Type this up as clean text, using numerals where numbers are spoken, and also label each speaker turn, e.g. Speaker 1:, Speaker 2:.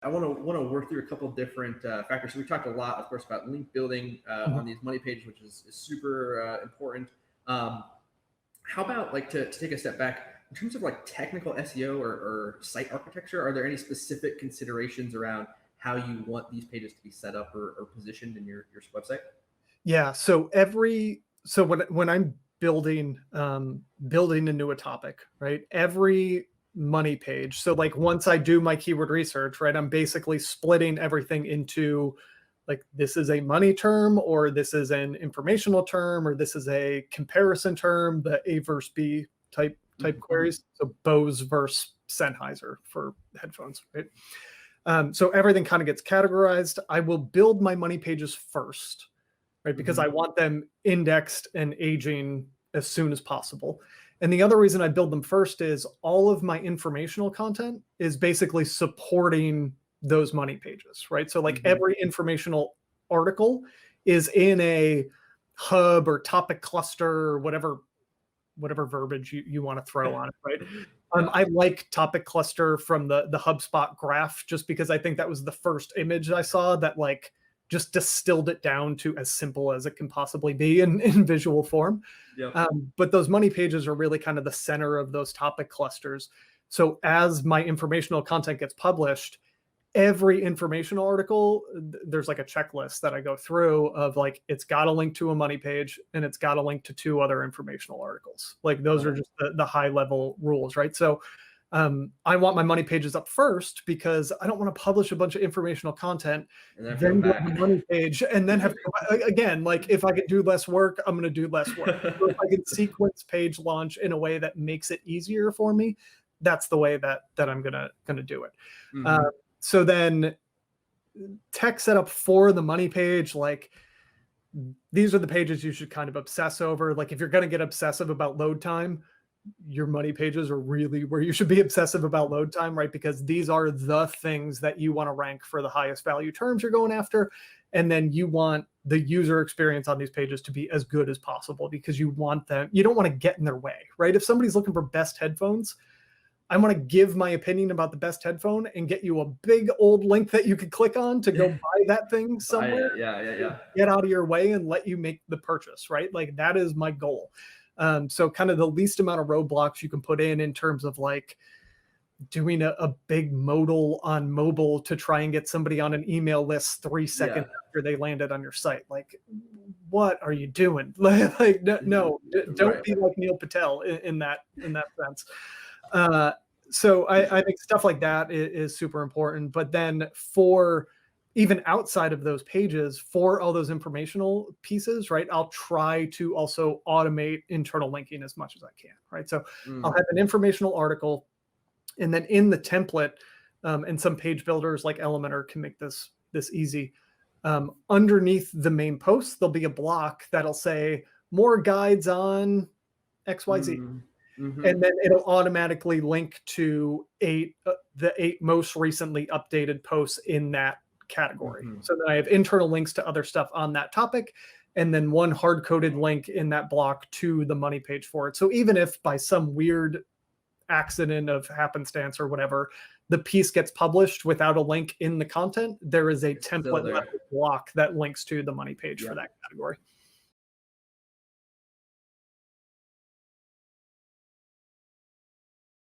Speaker 1: I want to work through a couple of different factors. So we talked a lot, of course, about link building on these money pages, which is super important. How about like to take a step back in terms of like technical SEO or site architecture? Are there any specific considerations around how you want these pages to be set up or positioned in your website?
Speaker 2: Yeah. So when I'm building into a topic, right? Every money page. So like once I do my keyword research, right, I'm basically splitting everything into like this is a money term, or this is an informational term, or this is a comparison term, the A versus B type queries. So Bose versus Sennheiser for headphones, right? So everything kind of gets categorized. I will build my money pages first, right? Because I want them indexed and aging as soon as possible. And the other reason I build them first is all of my informational content is basically supporting those money pages, right? So like every informational article is in a hub or topic cluster or whatever verbiage you want to throw on it, right? I like topic cluster from the HubSpot graph, just because I think that was the first image I saw that like just distilled it down to as simple as it can possibly be in visual form. But those money pages are really kind of the center of those topic clusters. So as my informational content gets published, every informational article, there's like a checklist that I go through of like, it's got a link to a money page and it's got a link to 2 other informational articles. Like those are just the high level rules, right? So I want my money pages up first because I don't want to publish a bunch of informational content, then go to the money page, and then have to, again, like if I could do less work, I'm going to do less work. So if I can sequence page launch in a way that makes it easier for me, that's the way that I'm gonna do it. So then tech setup for the money page, like these are the pages you should kind of obsess over. Like if you're going to get obsessive about load time, your money pages are really where you should be obsessive about load time, right? Because these are the things that you want to rank for the highest value terms you're going after. And then you want the user experience on these pages to be as good as possible because you want them, you don't want to get in their way, right? If somebody's looking for best headphones, I want to give my opinion about the best headphone and get you a big old link that you could click on to go buy that thing somewhere. Get out of your way and let you make the purchase, right? Like that is my goal. So kind of the least amount of roadblocks you can put in terms of like doing a big modal on mobile to try and get somebody on an email list 3 seconds after they landed on your site. Like, what are you doing? Like, no, don't be like Neil Patel in that sense. So I think stuff like that is super important. But then for even outside of those pages, for all those informational pieces, right, I'll try to also automate internal linking as much as I can, right? So I'll have an informational article, and then in the template, and some page builders like Elementor can make this easy. Underneath the main post, there'll be a block that'll say more guides on XYZ. And then it'll automatically link to the 8 most recently updated posts in that category. So then I have internal links to other stuff on that topic, and then one hard-coded link in that block to the money page for it. So even if by some weird accident of happenstance or whatever, the piece gets published without a link in the content, there is a template block that links to the money page for that category.